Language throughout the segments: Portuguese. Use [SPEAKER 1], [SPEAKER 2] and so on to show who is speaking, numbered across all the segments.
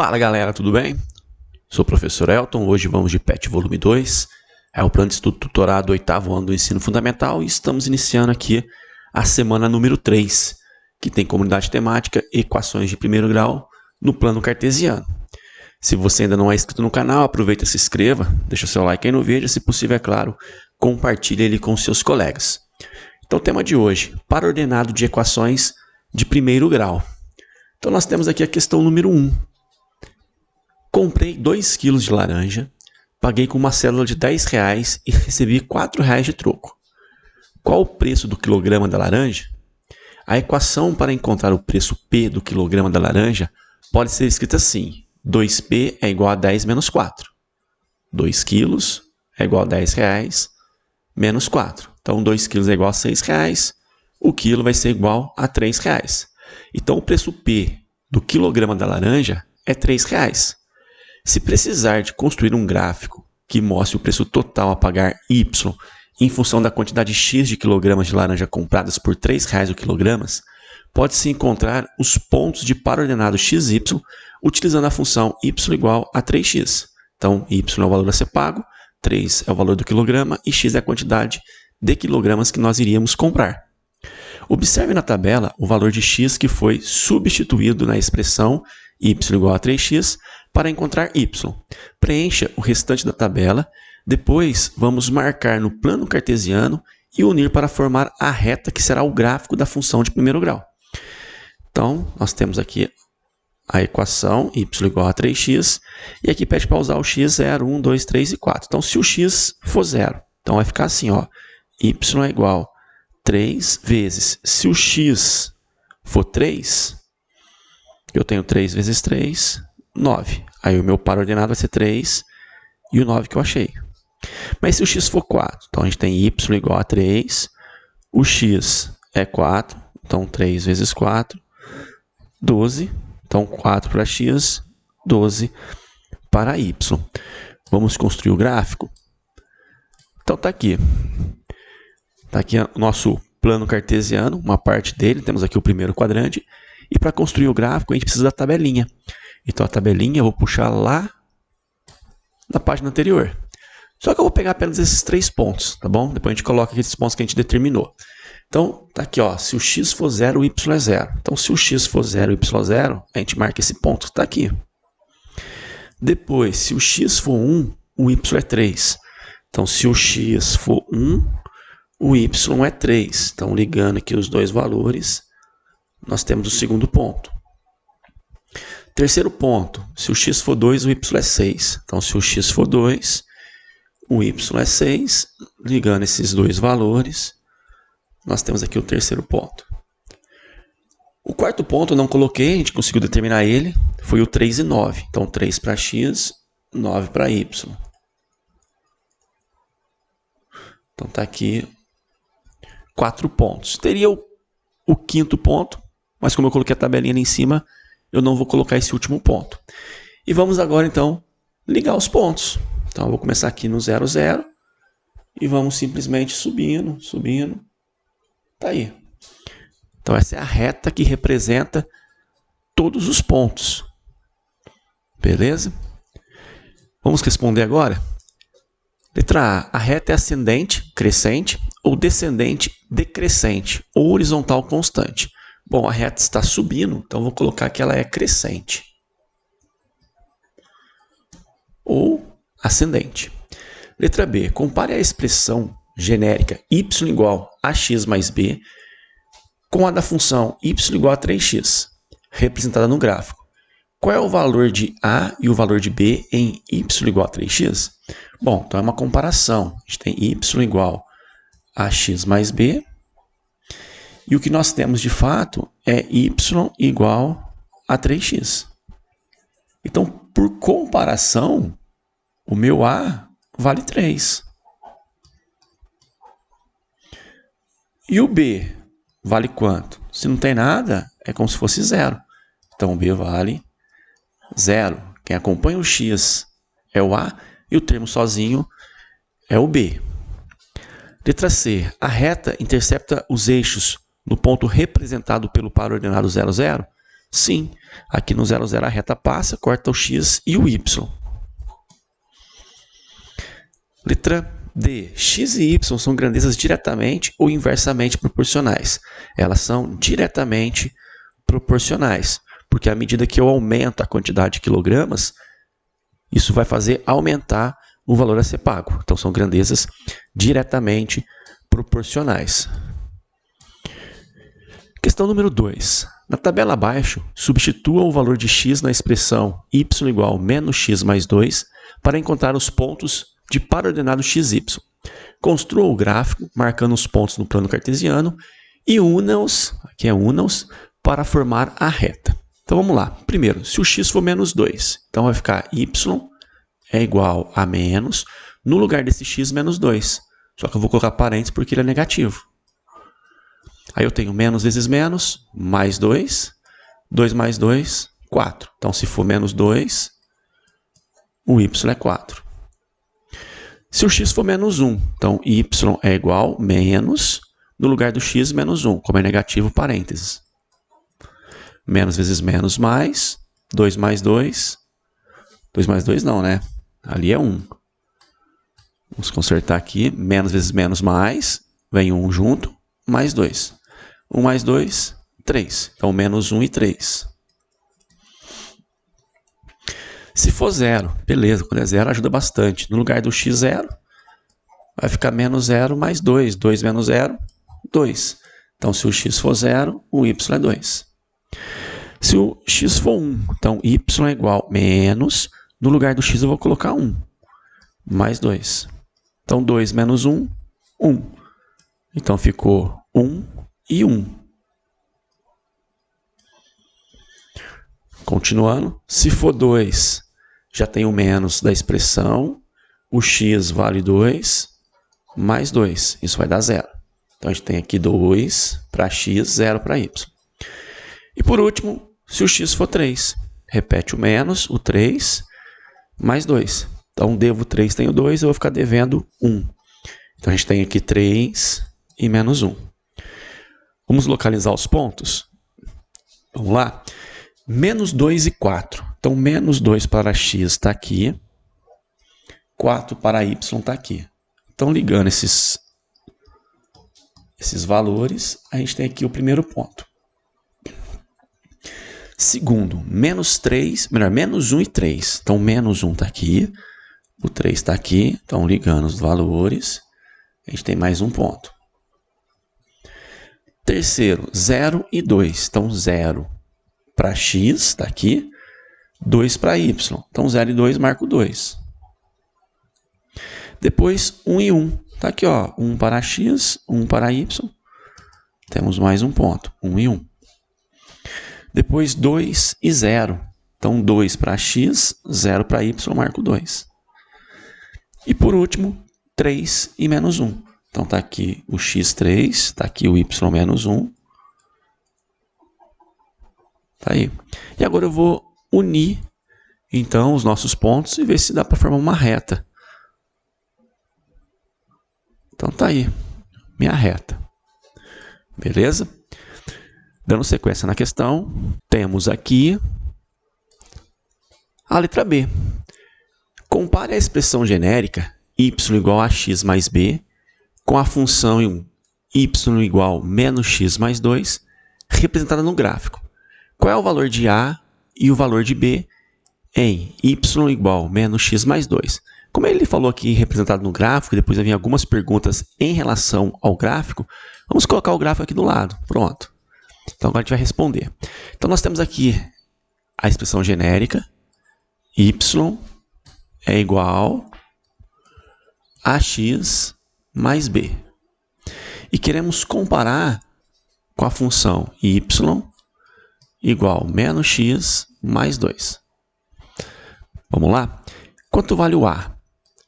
[SPEAKER 1] Fala galera, tudo bem? Sou o professor Elton, hoje vamos de PET volume 2, é o plano de estudo tutorado do 8º ano do ensino fundamental e estamos iniciando aqui a semana número 3, que tem comunidade temática e equações de primeiro grau no plano cartesiano. Se você ainda não é inscrito no canal, aproveita e se inscreva, deixa seu like aí no vídeo, se possível, é claro, compartilhe ele com seus colegas. Então o tema de hoje, par ordenado de equações de primeiro grau. Então nós temos aqui a questão número 1. Comprei 2 kg de laranja, paguei com uma cédula de R$10 e recebi R$4 de troco. Qual o preço do quilograma da laranja? A equação para encontrar o preço P do quilograma da laranja pode ser escrita assim: 2P é igual a 10 menos 4. 2 quilos é igual a R$10 menos 4. Então, 2 quilos é igual a R$6, o quilo vai ser igual a R$3. Então, o preço P do quilograma da laranja é R$3. Se precisar de construir um gráfico que mostre o preço total a pagar Y em função da quantidade X de quilogramas de laranja compradas por R$3 o quilogramas, pode-se encontrar os pontos de par ordenado XY utilizando a função y igual a 3x. Então, y é o valor a ser pago, 3 é o valor do quilograma e x é a quantidade de quilogramas que nós iríamos comprar. Observe na tabela o valor de x que foi substituído na expressão y igual a 3x para encontrar y. Preencha o restante da tabela, depois vamos marcar no plano cartesiano e unir para formar a reta que será o gráfico da função de primeiro grau. Então, nós temos aqui a equação y igual a 3x, e aqui pede para usar o x 0, 1, 2, 3 e 4. Então, se o x for 0, então vai ficar assim, ó, y é igual a 3 vezes, se o x for 3, eu tenho 3 vezes 3, 9. Aí o meu par ordenado vai ser 3 e o 9 que eu achei. Mas se o x for 4, então a gente tem y igual a 3, o x é 4, então 3 vezes 4, 12. Então 4 para x, 12 para y. Vamos construir o gráfico? Então está aqui. Está aqui o nosso plano cartesiano, uma parte dele, temos aqui o primeiro quadrante. E para construir o gráfico, a gente precisa da tabelinha. Então, a tabelinha eu vou puxar lá na página anterior. Só que eu vou pegar apenas esses 3 pontos, tá bom? Depois a gente coloca aqueles pontos que a gente determinou. Então, tá aqui, ó, se o x for 0, o y é 0. Então, se o x for 0 e o y é 0, a gente marca esse ponto que está aqui. Depois, se o x for 1, o y é 3. Então, se o x for 1, o y é 3. Então, ligando aqui os dois valores, nós temos o segundo ponto. Terceiro ponto, se o x for 2, o y é 6. Então, se o x for 2, o y é 6. Ligando esses dois valores, nós temos aqui o terceiro ponto. O quarto ponto eu não coloquei, a gente conseguiu determinar ele, foi o 3 e 9. Então, 3 para x, 9 para y. Então, está aqui 4 pontos. Teria o quinto ponto, mas como eu coloquei a tabelinha ali em cima, eu não vou colocar esse último ponto. E vamos agora, então, ligar os pontos. Então, eu vou começar aqui no 0, 0. E vamos simplesmente subindo, subindo. Tá aí. Então, essa é a reta que representa todos os pontos. Beleza? Vamos responder agora? Letra A. A reta é ascendente, crescente, ou descendente, decrescente, ou horizontal constante. Bom, a reta está subindo, então vou colocar que ela é crescente. Ou ascendente. Letra B. Compare a expressão genérica y igual a x mais b com a da função y igual a 3x, representada no gráfico. Qual é o valor de a e o valor de b em y igual a 3x? Bom, então é uma comparação. A gente tem y igual a x mais b. E o que nós temos de fato é y igual a 3x. Então, por comparação, o meu a vale 3. E o b vale quanto? Se não tem nada, é como se fosse 0. Então, o b vale 0. Quem acompanha o x é o a e o termo sozinho é o b. Letra C. A reta intercepta os eixos no ponto representado pelo par ordenado 0, 0. Sim, aqui no 0, 0 a reta passa, corta o x e o y. Letra D. X e y são grandezas diretamente ou inversamente proporcionais. Elas são diretamente proporcionais, porque à medida que eu aumento a quantidade de quilogramas, isso vai fazer aumentar o valor a ser pago. Então, são grandezas diretamente proporcionais. Questão número 2. Na tabela abaixo, substitua o valor de x na expressão y igual menos x mais 2 para encontrar os pontos de par ordenado xy. Construa o gráfico, marcando os pontos no plano cartesiano e una-os, aqui é una-os, para formar a reta. Então, vamos lá. Primeiro, se o x for menos 2, então vai ficar y é igual a menos, no lugar desse x, menos 2. Só que eu vou colocar parênteses porque ele é negativo. Aí eu tenho menos vezes menos, mais 2. 2 mais 2, 4. Então, se for menos 2, o y é 4. Se o x for menos 1, então y é igual a menos, no lugar do x, menos 1. Como é negativo, parênteses. Menos vezes menos, mais. 2 mais 2. 2 mais 2 não, né? Ali é 1. Vamos consertar aqui. Menos vezes menos, mais. Vem 1 junto, mais 2. 1 mais 2, 3. Então, menos 1 e 3. Se for 0, beleza, quando é 0 ajuda bastante. No lugar do x, 0, vai ficar menos 0 mais 2. 2 menos 0, 2. Então, se o x for 0, o y é 2. Se o x for 1, então y é igual a menos, no lugar do x eu vou colocar 1, mais 2. Então, 2 menos 1, 1. Então, ficou 1 e 1. Continuando, se for 2, já tem o menos da expressão, o x vale 2, mais 2, isso vai dar 0. Então, a gente tem aqui 2 para x, 0 para y. E por último, se o x for 3, repete o menos, o 3, mais 2. Então, devo 3, tenho 2, eu vou ficar devendo 1. Então, a gente tem aqui 3 e menos 1. Vamos localizar os pontos? Vamos lá. Menos 2 e 4. Então, menos 2 para x está aqui. 4 para y está aqui. Então, ligando esses valores, a gente tem aqui o primeiro ponto. Segundo, menos 1 e 3. Então, menos 1 está aqui. O 3 está aqui. Então, ligando os valores, a gente tem mais um ponto. Terceiro, 0 e 2. Então, 0 para x, está aqui. 2 para y. Então, 0 e 2, marco 2. Depois, 1 e 1. Está aqui, ó, 1 para x, 1 para y. Temos mais um ponto, 1 e 1. Depois, 2 e 0. Então, 2 para x, 0 para y, marco 2. E, por último, 3 e menos 1. Então, está aqui o x3, está aqui o y menos 1. Tá aí. E agora eu vou unir, então, os nossos pontos e ver se dá para formar uma reta. Então, tá aí, minha reta. Beleza? Dando sequência na questão, temos aqui a letra B. Compare a expressão genérica y igual a x mais b com a função y igual a menos x mais 2 representada no gráfico. Qual é o valor de A e o valor de B em y igual a menos x mais 2? Como ele falou aqui representado no gráfico, depois havia algumas perguntas em relação ao gráfico, vamos colocar o gráfico aqui do lado. Pronto. Então, agora a gente vai responder. Então, nós temos aqui a expressão genérica, y é igual a x mais b. E queremos comparar com a função y igual a menos x mais 2. Vamos lá? Quanto vale o A?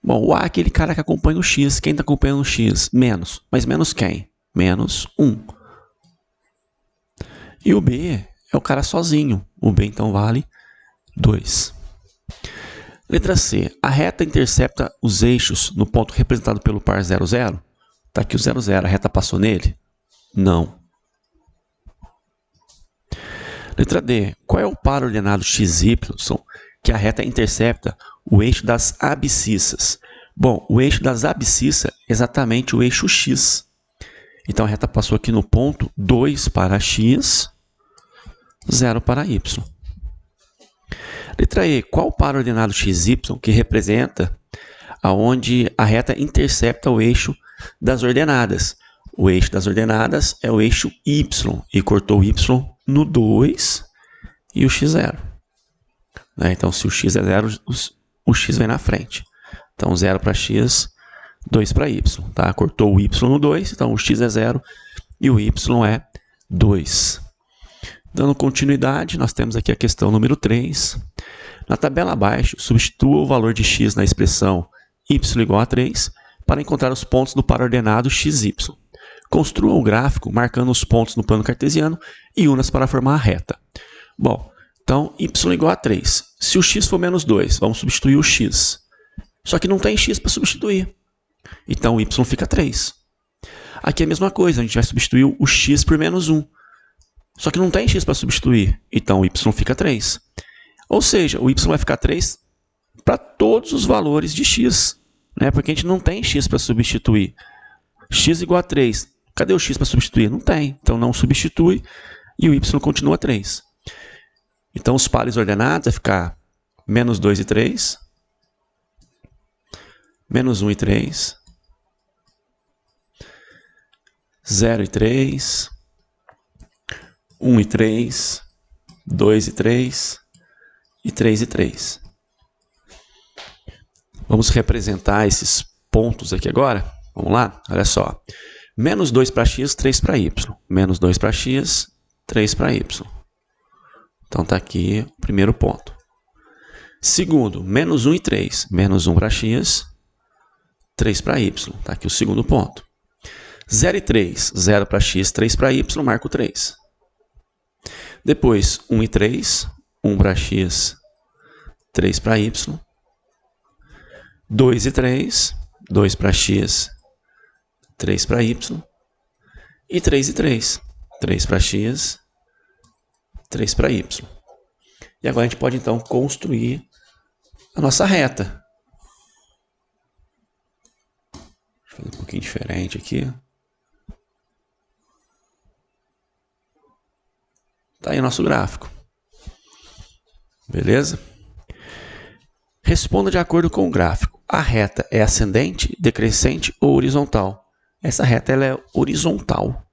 [SPEAKER 1] Bom, o A é aquele cara que acompanha o x. Quem está acompanhando o x? Menos. Mas menos quem? Menos 1. E o B é o cara sozinho. O B, então, vale 2. Letra C. A reta intercepta os eixos no ponto representado pelo par 0, 0? Está aqui o 0, 0. A reta passou nele? Não. Letra D. Qual é o par ordenado XY que a reta intercepta o eixo das abscissas? Bom, o eixo das abscissas é exatamente o eixo X. Então, a reta passou aqui no ponto 2 para X, 0 para Y. Letra E. Qual o par ordenado XY que representa aonde a reta intercepta o eixo das ordenadas? O eixo das ordenadas é o eixo Y, e cortou o Y no 2 e o X 0. Então, se o X é 0, o X vem na frente. Então, 0 para X, 2 para Y. Tá? Cortou o Y no 2, então o X é 0 e o Y é 2. Dando continuidade, nós temos aqui a questão número 3. Na tabela abaixo, substitua o valor de x na expressão y igual a 3 para encontrar os pontos do par ordenado xy. Construa o gráfico marcando os pontos no plano cartesiano e una-os para formar a reta. Bom, então y igual a 3. Se o x for menos 2, vamos substituir o x. Só que não tem x para substituir. Então, o y fica 3. Aqui é a mesma coisa, a gente vai substituir o x por menos 1. Só que não tem x para substituir, então o y fica 3. Ou seja, o y vai ficar 3 para todos os valores de x, né? Porque a gente não tem x para substituir. X igual a 3. Cadê o x para substituir? Não tem, então não substitui e o y continua 3. Então, os pares ordenados vai ficar menos 2 e 3, menos 1 e 3, 0 e 3, 1 e 3, 2 e 3 e 3 e 3. Vamos representar esses pontos aqui agora. Vamos lá? Olha só. Menos 2 para x, 3 para y. Menos 2 para x, 3 para y. Então, está aqui o primeiro ponto. Segundo, menos 1 e 3. Menos 1 para x, 3 para y. Está aqui o segundo ponto. 0 e 3. 0 para x, 3 para y. Marco 3. Depois, 1 e 3. 1 para x, 3 para y. 2 e 3. 2 para x, 3 para y. E 3 e 3. 3 para x, 3 para y. E agora a gente pode, então, construir a nossa reta. Deixa eu fazer um pouquinho diferente aqui. Está aí o nosso gráfico. Beleza? Responda de acordo com o gráfico. A reta é ascendente, decrescente ou horizontal? Essa reta ela é horizontal.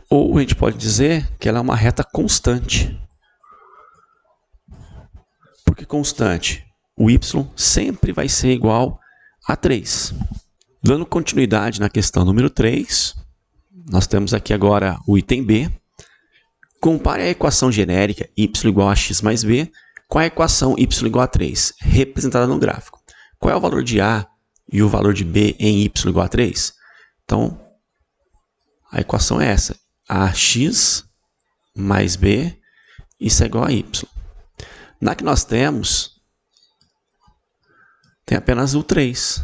[SPEAKER 1] Ou a gente pode dizer que ela é uma reta constante. Por que constante? O y sempre vai ser igual a 3. Dando continuidade na questão número 3, nós temos aqui agora o item B. Compare a equação genérica y igual a x mais b com a equação y igual a 3, representada no gráfico. Qual é o valor de a e o valor de b em y igual a 3? Então, a equação é essa. Ax mais b, isso é igual a y. Na que nós temos, tem apenas o 3.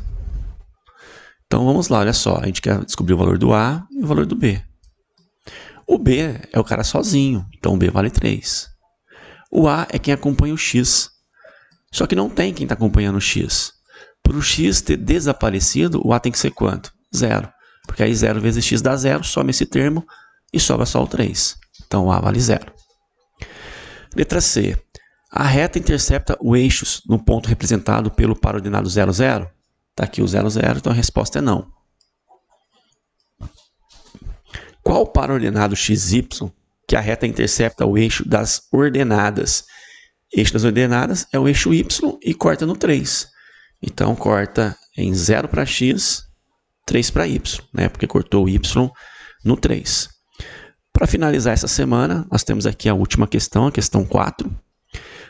[SPEAKER 1] Então, vamos lá, olha só. A gente quer descobrir o valor do A e o valor do B. O B é o cara sozinho, então o B vale 3. O A é quem acompanha o X. Só que não tem quem está acompanhando o X. Para o X ter desaparecido, o A tem que ser quanto? 0. Porque aí 0 vezes X dá 0, some esse termo e sobra só o 3. Então, o A vale 0. Letra C. A reta intercepta o eixo no ponto representado pelo par ordenado 0, 0. Está aqui o 0, 0, então a resposta é não. Qual par ordenado XY que a reta intercepta o eixo das ordenadas? Eixo das ordenadas é o eixo Y e corta no 3. Então, corta em 0 para X, 3 para Y, né? Porque cortou o Y no 3. Para finalizar essa semana, nós temos aqui a última questão, a questão 4.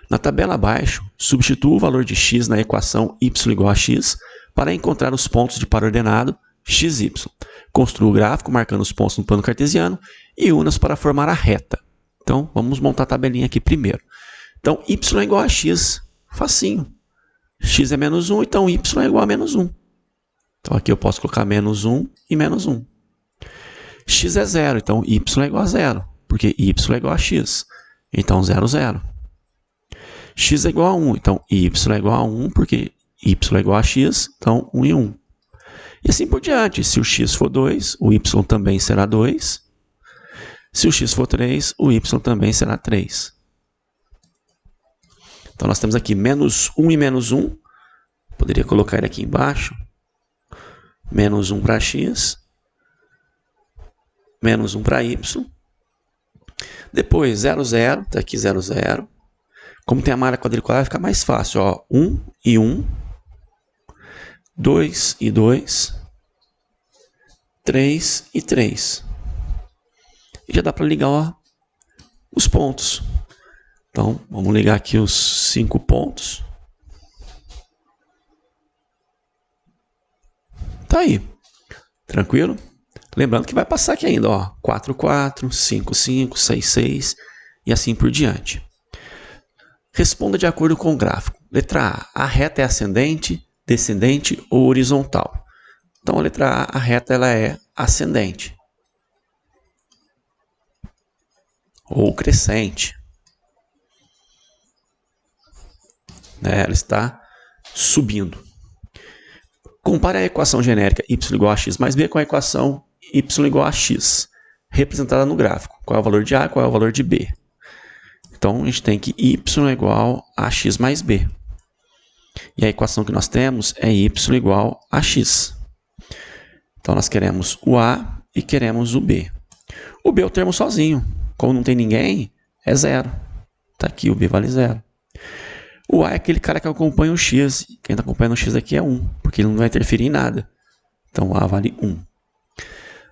[SPEAKER 1] Na tabela abaixo, substitua o valor de x na equação y igual a x para encontrar os pontos de par ordenado xy. Construa o gráfico marcando os pontos no plano cartesiano e una-os para formar a reta. Então, vamos montar a tabelinha aqui primeiro. Então, y é igual a x. Facinho. X é menos 1, então y é igual a menos 1. Então aqui eu posso colocar menos 1 e menos 1. X é 0, então y é igual a 0, porque y é igual a x. Então 0, 0. X é igual a 1, então y é igual a 1, porque y é igual a x, então 1 e 1. E assim por diante. Se o x for 2, o y também será 2. Se o x for 3, o y também será 3. Então nós temos aqui menos 1 e menos 1. Poderia colocar ele aqui embaixo. Menos 1 para x. Menos 1 para y. Depois 0, 0. Está aqui 0, 0. Como tem a malha quadriculada, fica mais fácil. Ó, 1 e 1. 2 e 2. 3 e 3. E já dá para ligar, ó, os pontos. Então, vamos ligar aqui os 5 pontos. Tá aí. Tranquilo? Lembrando que vai passar aqui ainda, ó, 4, 4, 5, 5, 6, 6 e assim por diante. Responda de acordo com o gráfico. Letra A reta é ascendente, descendente ou horizontal? Então, a letra A reta ela é ascendente. Ou crescente. Ela está subindo. Compare a equação genérica y igual a x mais b com a equação y igual a x, representada no gráfico. Qual é o valor de A e qual é o valor de B? Então, a gente tem que y é igual a x mais b. E a equação que nós temos é y igual a x. Então, nós queremos o A e queremos o B. O B é o termo sozinho. Como não tem ninguém, é 0. Está aqui, o B vale 0. O A é aquele cara que acompanha o x. Quem está acompanhando o x aqui é 1, porque ele não vai interferir em nada. Então, o A vale 1.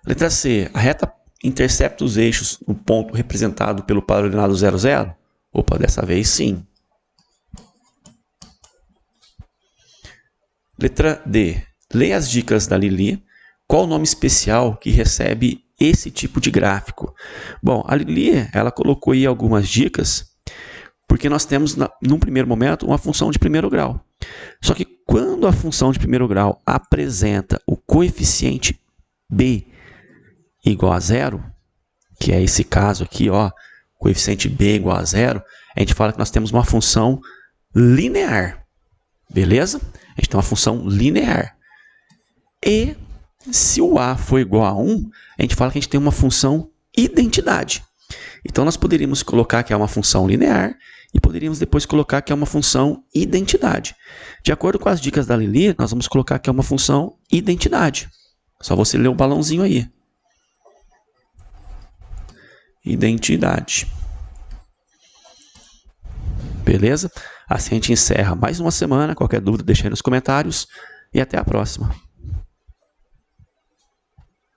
[SPEAKER 1] Letra C. A reta intercepta os eixos no ponto representado pelo paralelepípedo 0, 0? Opa, dessa vez sim. Letra D. Leia as dicas da Lili. Qual o nome especial que recebe esse tipo de gráfico? Bom, a Lili, ela colocou aí algumas dicas, porque nós temos, num primeiro momento, uma função de primeiro grau. Só que quando a função de primeiro grau apresenta o coeficiente b igual a 0, que é esse caso aqui, ó, coeficiente b igual a 0, a gente fala que nós temos uma função linear. Beleza? A gente tem uma função linear. E se o a for igual a 1, a gente fala que a gente tem uma função identidade. Então, nós poderíamos colocar que é uma função linear e poderíamos depois colocar que é uma função identidade. De acordo com as dicas da Lili, nós vamos colocar que é uma função identidade. Só você ler o balãozinho aí. Identidade. Beleza? Assim a gente encerra mais uma semana. Qualquer dúvida, deixa aí nos comentários. E até a próxima.